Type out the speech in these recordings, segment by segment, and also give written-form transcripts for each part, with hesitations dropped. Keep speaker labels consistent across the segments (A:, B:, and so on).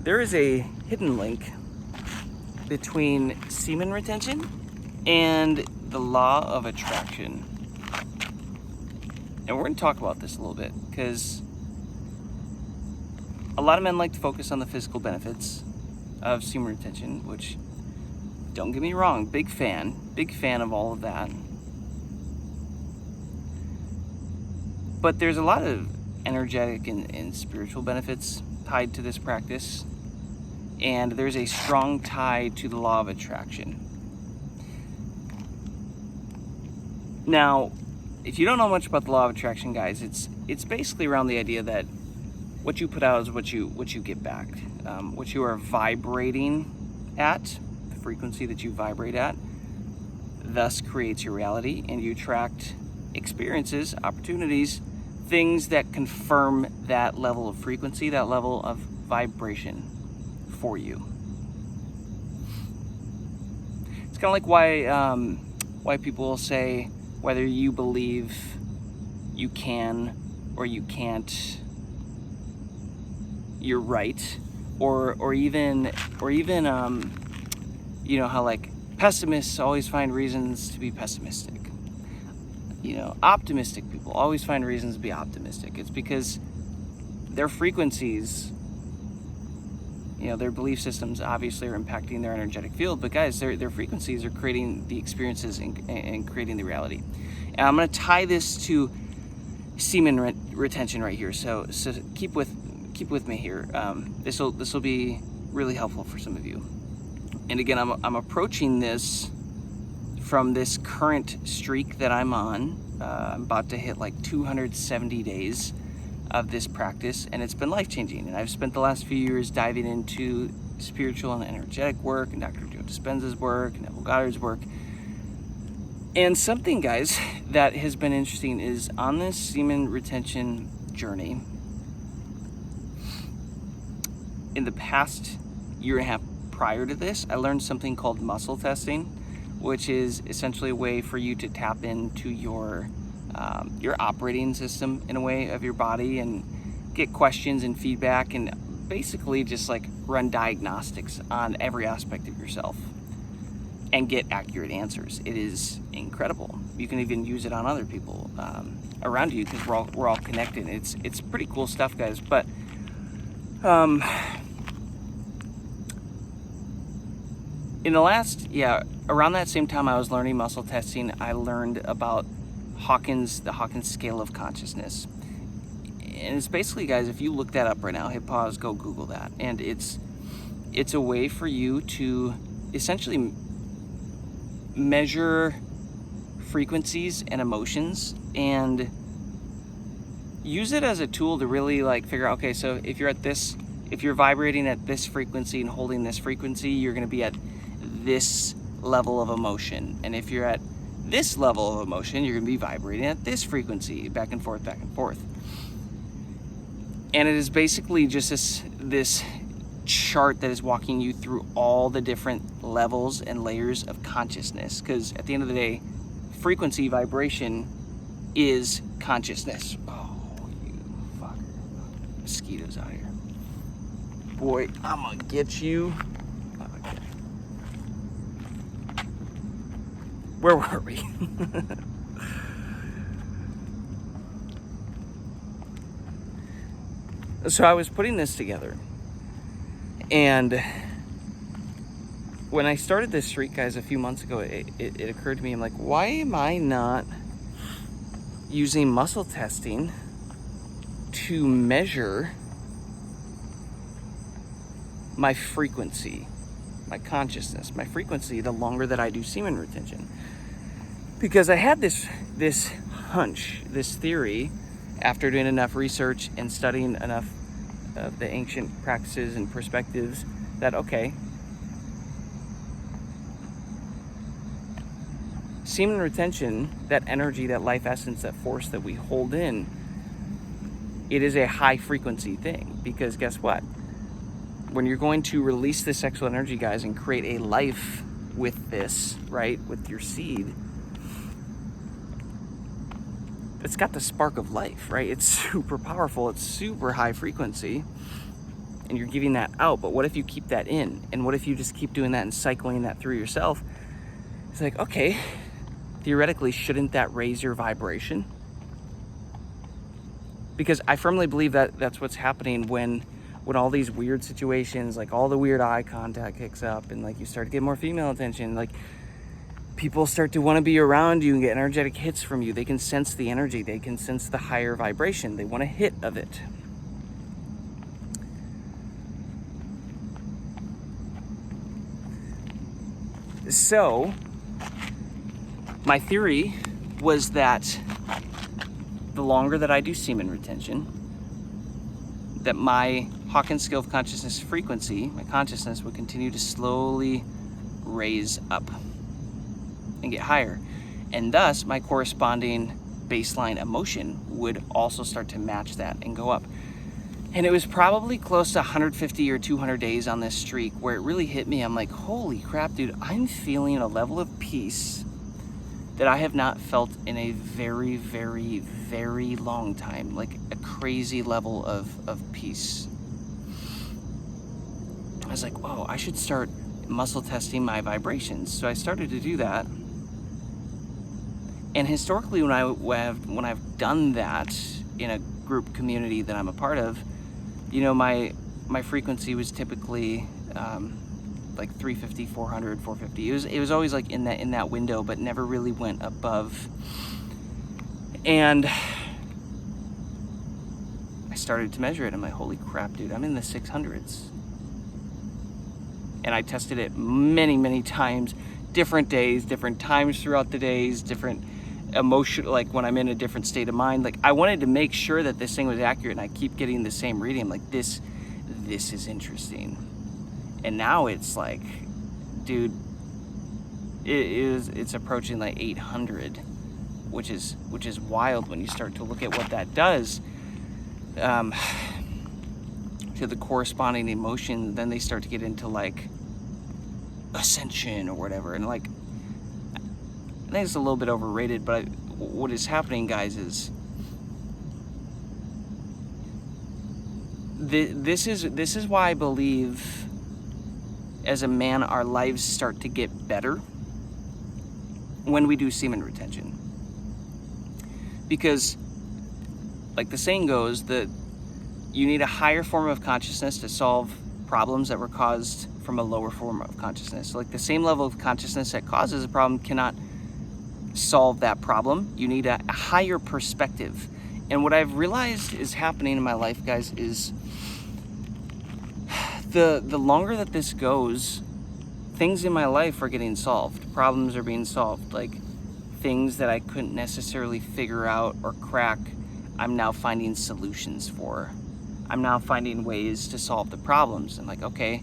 A: there is a hidden link between semen retention and the law of attraction. And we're going to talk about this a little bit because a lot of men like to focus on the physical benefits of semen retention, which, don't get me wrong, big fan of all of that. But there's a lot of energetic and spiritual benefits tied to this practice, and there's a strong tie to the law of attraction. Now, if you don't know much about the law of attraction, guys, it's basically around the idea that what you put out is what you get back. What you are vibrating at, the frequency that you vibrate at, thus creates your reality, and you attract experiences, opportunities, things that confirm that level of frequency, that level of vibration for you. It's kind of like why people will say whether you believe you can or you can't, you're right, or even you know how like pessimists always find reasons to be pessimistic. You know, optimistic people always find reasons to be optimistic. It's because their frequencies, you know, their belief systems obviously are impacting their energetic field, but guys, their frequencies are creating the experiences and creating the reality. And I'm going to tie this to semen retention right here. So keep with me here. This will be really helpful for some of you. And again, I'm approaching this from this current streak that I'm on. I'm about to hit like 270 days of this practice, and it's been life-changing. And I've spent the last few years diving into spiritual and energetic work, and Dr. Joe Dispenza's work, and Neville Goddard's work. And something, guys, that has been interesting is on this semen retention journey, in the past year and a half prior to this, I learned something called muscle testing, which is essentially a way for you to tap into your operating system in a way of your body and get questions and feedback and basically just like run diagnostics on every aspect of yourself and get accurate answers. It is incredible. You can even use it on other people around you because we're all connected. It's pretty cool stuff, guys. But in the last, around that same time I was learning muscle testing, I learned about the Hawkins scale of consciousness. And it's basically, guys, if you look that up right now, hit pause, go Google that. And it's a way for you to essentially measure frequencies and emotions and use it as a tool to really like figure out, okay, so if you're vibrating at this frequency and holding this frequency, you're going to be at this level of emotion. And if you're at this level of emotion, you're going to be vibrating at this frequency, back and forth. And it is basically just this chart that is walking you through all the different levels and layers of consciousness. Because at the end of the day, frequency, vibration is consciousness. Oh, you fucker. Mosquitoes out here. Boy, I'm going to get you. Okay. Where were we? So I was putting this together, and when I started this streak, guys, a few months ago, it occurred to me, I'm like, why am I not using muscle testing to measure my frequency, my consciousness, my frequency, the longer that I do semen retention? Because I had this hunch, this theory, after doing enough research and studying enough of the ancient practices and perspectives, that okay, semen retention, that energy, that life essence, that force that we hold in, it is a high frequency thing. Because guess what? When you're going to release this sexual energy, guys, and create a life with this, right, with your seed, it's got the spark of life, right? It's super powerful. It's super high frequency. and you're giving that out. But what if you keep that in? And what if you just keep doing that and cycling that through yourself? It's like, okay, theoretically, shouldn't that raise your vibration? Because I firmly believe that that's what's happening when all these weird situations, like all the weird eye contact kicks up, and like you start to get more female attention, like people start to want to be around you and get energetic hits from you. They can sense the energy. They can sense the higher vibration. They want a hit of it. So, my theory was that the longer that I do semen retention, that my Hawkins scale of consciousness frequency, my consciousness, would continue to slowly raise up and get higher. And thus, my corresponding baseline emotion would also start to match that and go up. And it was probably close to 150 or 200 days on this streak where it really hit me. I'm like, holy crap, dude, I'm feeling a level of peace that I have not felt in a very, very, very long time. Like a crazy level of peace. I was like, whoa, I should start muscle testing my vibrations. So I started to do that. And historically, when I've done that in a group community that I'm a part of, you know, my frequency was typically like 350, 400, 450. It was always like in that window, but never really went above. And I started to measure it. I'm like, holy crap, dude, I'm in the 600s. And I tested it many, many times, different days, different times throughout the days, different emotion, like when I'm in a different state of mind. Like I wanted to make sure that this thing was accurate, and I keep getting the same reading. I'm like, this is interesting. And now it's like, dude, it's approaching like 800, which is wild when you start to look at what that does to the corresponding emotion. Then they start to get into like ascension or whatever, and like I think it's a little bit overrated, but what is happening, guys, is this is why I believe as a man our lives start to get better when we do semen retention. Because like the saying goes, that you need a higher form of consciousness to solve problems that were caused from a lower form of consciousness. So like the same level of consciousness that causes a problem cannot solve that problem. You need a higher perspective. And what I've realized is happening in my life, guys, is the longer that this goes, things in my life are getting solved. Problems are being solved. Like things that I couldn't necessarily figure out or crack, I'm now finding solutions for. I'm now finding ways to solve the problems. And like, okay,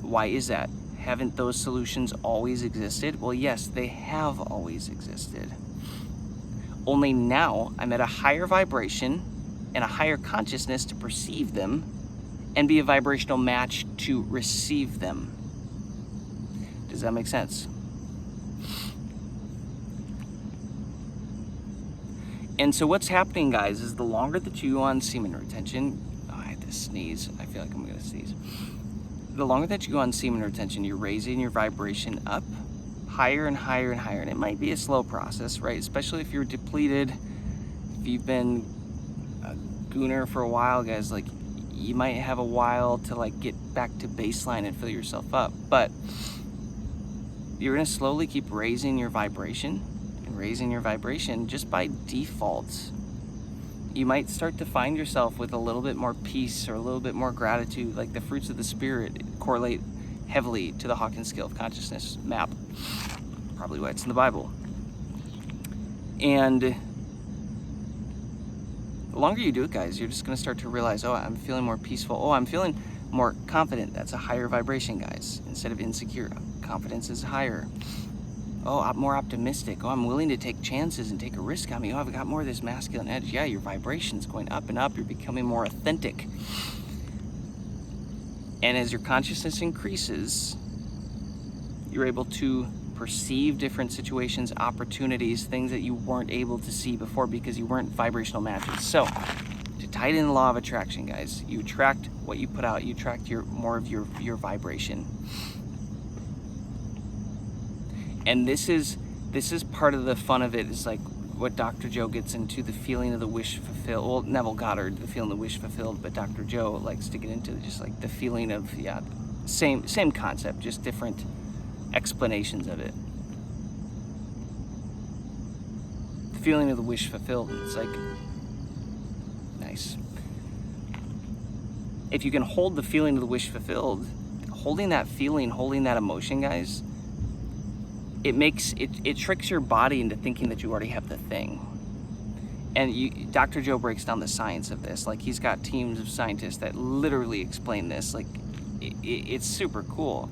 A: why is that? Haven't those solutions always existed? Well, yes, they have always existed. Only now I'm at a higher vibration and a higher consciousness to perceive them and be a vibrational match to receive them. Does that make sense? And so what's happening, guys, is the longer that you go on semen retention, I had to sneeze. I feel like I'm gonna sneeze. The longer that you go on semen retention, you're raising your vibration up higher and higher and higher. And it might be a slow process, right? Especially if you're depleted, if you've been a gooner for a while, guys, like you might have a while to like get back to baseline and fill yourself up. But you're gonna slowly keep raising your vibration and raising your vibration just by default. You might start to find yourself with a little bit more peace or a little bit more gratitude. Like the fruits of the spirit correlate heavily to the Hawkins scale of consciousness map. Probably why it's in the Bible. And the longer you do it, guys, you're just going to start to realize, oh, I'm feeling more peaceful. Oh, I'm feeling more confident. That's a higher vibration, guys. Instead of insecure, confidence is higher. Oh, I'm more optimistic. Oh, I'm willing to take chances and take a risk on me. Oh, I've got more of this masculine edge. Yeah, your vibration's going up and up. You're becoming more authentic. And as your consciousness increases, you're able to perceive different situations, opportunities, things that you weren't able to see before because you weren't vibrational matches. So, to tie it in the law of attraction, guys. You attract what you put out. You attract more of your vibration. And this is part of the fun of it, is like what Dr. Joe gets into, the feeling of the wish fulfilled. Well, Neville Goddard, the feeling of the wish fulfilled, but Dr. Joe likes to get into just like the feeling of, same concept, just different explanations of it. The feeling of the wish fulfilled. It's like, nice. If you can hold the feeling of the wish fulfilled, holding that feeling, holding that emotion, guys, it tricks your body into thinking that you already have the thing. And Dr. Joe breaks down the science of this. Like, he's got teams of scientists that literally explain this. Like, it's super cool.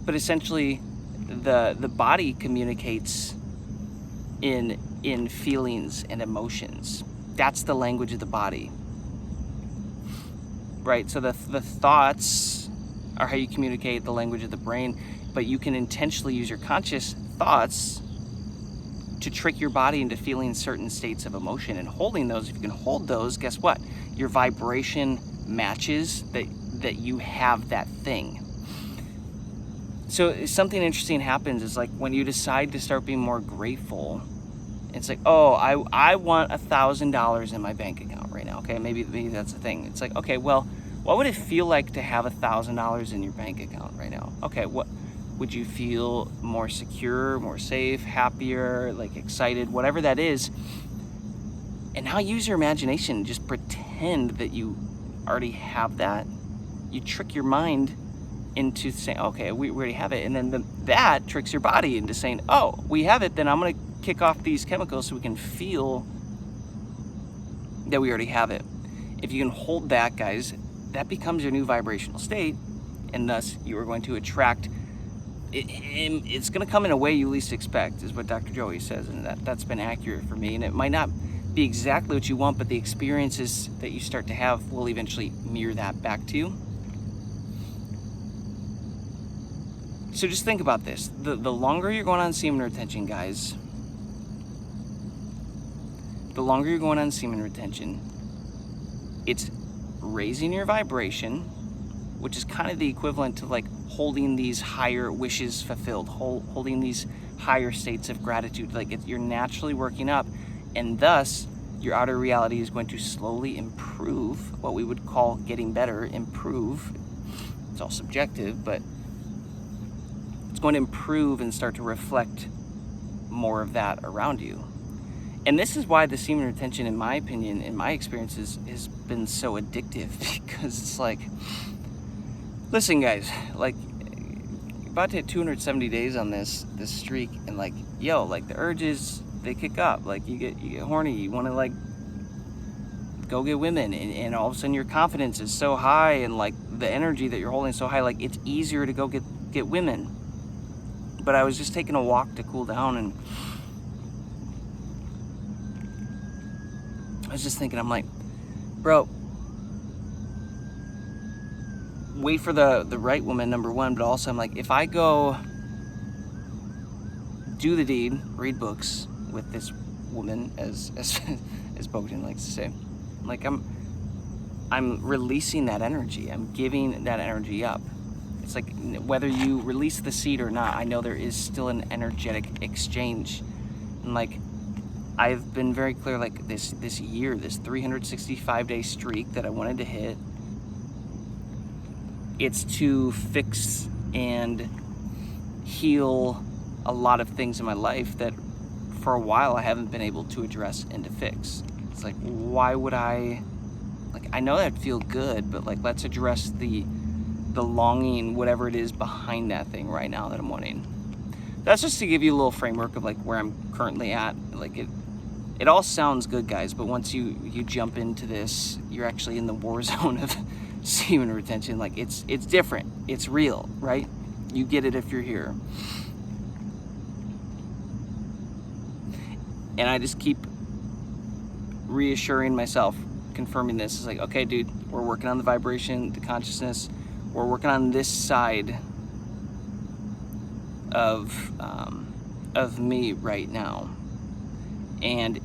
A: But essentially, the body communicates in feelings and emotions. That's the language of the body, right? So the thoughts are how you communicate the language of the brain. But you can intentionally use your conscious thoughts to trick your body into feeling certain states of emotion and holding those. If you can hold those, guess what? Your vibration matches that you have that thing. So something interesting happens is like when you decide to start being more grateful, it's like, oh, I want $1,000 in my bank account right now. Okay, maybe that's the thing. It's like, okay, well, what would it feel like to have $1,000 in your bank account right now? Okay, what would you feel? More secure, more safe, happier, like excited, whatever that is. And now use your imagination. Just pretend that you already have that. You trick your mind into saying, okay, we already have it. And then that tricks your body into saying, oh, we have it, then I'm going to kick off these chemicals so we can feel that we already have it. If you can hold that, guys, that becomes your new vibrational state, and thus you are going to attract it's going to come in a way you least expect, is what Dr. Joey says, and that's been accurate for me. And it might not be exactly what you want, but the experiences that you start to have will eventually mirror that back to you. So just think about this. The longer you're going on semen retention, guys, the longer you're going on semen retention, it's raising your vibration, which is kind of the equivalent to like holding these higher wishes fulfilled, holding these higher states of gratitude. Like you're naturally working up, and thus your outer reality is going to slowly improve, what we would call getting better, improve. It's all subjective, but it's going to improve and start to reflect more of that around you. And this is why the semen retention, in my opinion, in my experiences, has been so addictive, because it's like, listen, guys, like, about to hit 270 days on this streak, and like, yo, like the urges, they kick up. Like you get horny, you want to like go get women, and all of a sudden your confidence is so high, and like the energy that you're holding is so high, like it's easier to go get women. But I was just taking a walk to cool down, and I was just thinking, I'm like, bro, wait for the right woman, number one, but also I'm like, if I go do the deed, read books with this woman, as Bogdan likes to say, like I'm releasing that energy. I'm giving that energy up. It's like whether you release the seed or not, I know there is still an energetic exchange. And like I've been very clear, like this year, this 365-day streak that I wanted to hit, it's to fix and heal a lot of things in my life that for a while I haven't been able to address and to fix. It's like, why would I, like, I know that'd feel good, but like, let's address the longing, whatever it is behind that thing right now that I'm wanting. That's just to give you a little framework of like where I'm currently at. Like it all sounds good, guys, but once you jump into this, you're actually in the war zone of semen retention. Like it's different, it's real, right? You get it if you're here. And I just keep reassuring myself, confirming this. It's like, okay, dude, we're working on the vibration, the consciousness. We're working on this side of me right now. And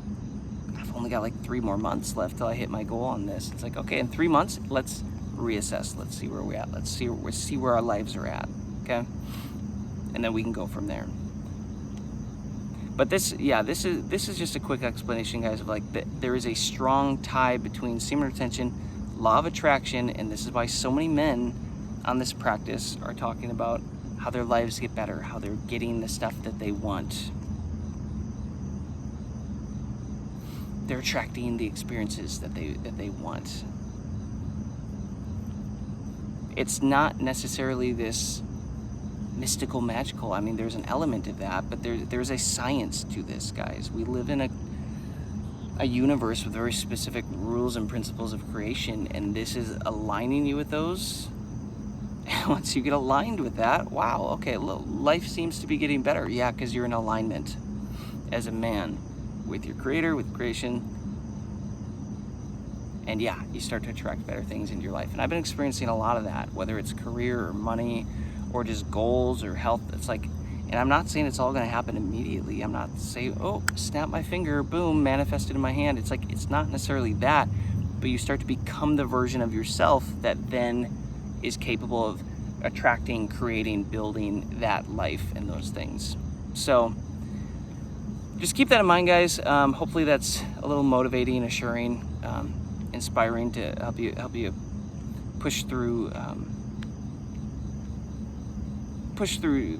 A: I've only got like 3 more months left till I hit my goal on this. It's like, okay, in 3 months, let's reassess. Let's see where we're at. Let's see where our lives are at, okay? And then we can go from there. But this is just a quick explanation, guys, of like there is a strong tie between semen retention, law of attraction, and this is why so many men on this practice are talking about how their lives get better, how they're getting the stuff that they want. They're attracting the experiences that they want. It's not necessarily this mystical, magical. I mean, there's an element of that, but there's a science to this, guys. We live in a universe with very specific rules and principles of creation, and this is aligning you with those. And once you get aligned with that, wow, okay, life seems to be getting better. Yeah, because you're in alignment as a man with your creator, with creation. And yeah, you start to attract better things into your life. And I've been experiencing a lot of that, whether it's career or money or just goals or health. It's like, and I'm not saying it's all going to happen immediately. I'm not saying, oh, snap my finger, boom, manifested in my hand. It's like, it's not necessarily that, but you start to become the version of yourself that then is capable of attracting, creating, building that life and those things. So just keep that in mind, guys. Hopefully that's a little motivating, assuring, inspiring to help you push through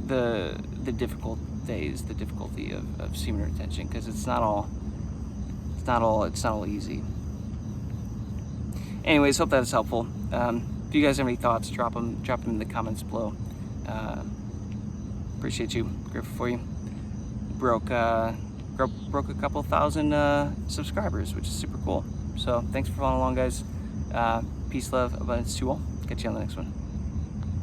A: the difficult days, the difficulty of semen retention, because it's not all easy. Anyways, hope that is helpful. If you guys have any thoughts, drop them in the comments below. Appreciate you. Grateful for you. Broke a couple thousand subscribers, which is super cool. So thanks for following along, guys. Peace, love, abundance to you all. Catch you on the next one.